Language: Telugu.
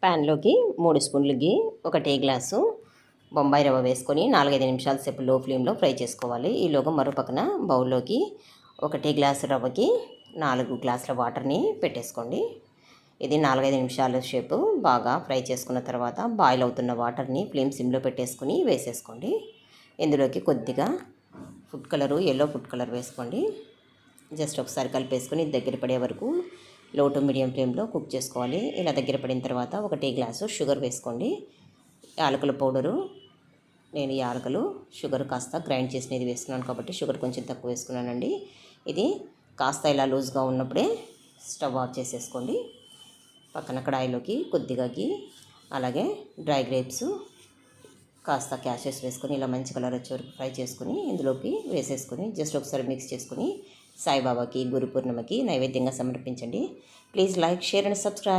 ప్యాన్లోకి 3 స్పూన్లు గీ, ఒక టీ గ్లాసు బొంబాయి రవ్వ వేసుకొని 4-5 నిమిషాల సేపు లో ఫ్లేమ్లో ఫ్రై చేసుకోవాలి. ఈలోగా మరో పక్కన బౌల్లోకి ఒక టీ గ్లాసు రవ్వకి 4 గ్లాసుల వాటర్ని పెట్టేసుకోండి. ఇది 4-5 నిమిషాల సేపు బాగా ఫ్రై చేసుకున్న తర్వాత బాయిల్ అవుతున్న వాటర్ని ఫ్లేమ్ సిమ్లో పెట్టేసుకుని వేసేసుకోండి. ఇందులోకి కొద్దిగా food colour, yellow food colour వేసుకోండి. జస్ట్ ఒకసారి కలిపేసుకొని దగ్గర పడే వరకు లో టు మీడియం ఫ్లేమ్లో కుక్ చేసుకోవాలి. ఇలా దగ్గర పడిన తర్వాత ఒక టీ గ్లాసు షుగర్ వేసుకోండి. యాలకుల పౌడరు, నేను యాలకులు షుగర్ కాస్త గ్రైండ్ చేసినది వేసుకున్నాను కాబట్టి షుగర్ కొంచెం తక్కువ వేసుకున్నానండి. ఇది కాస్త ఇలా లూజ్గా ఉన్నప్పుడే స్టవ్ ఆఫ్ చేసేసుకోండి. పక్కన కడాయిలోకి కొద్దిగా గీ, అలాగే డ్రై గ్రేప్స్, కాస్త క్యాషెస్ వేసుకొని ఇలా మంచి కలర్ వచ్చే వరకు ఫ్రై చేసుకుని ఇందులోకి వేసేసుకొని జస్ట్ ఒకసారి మిక్స్ చేసుకుని సాయిబాబాకి, గురు పూర్ణిమకి నైవేద్యంగా సమర్పించండి. Please like, share and subscribe.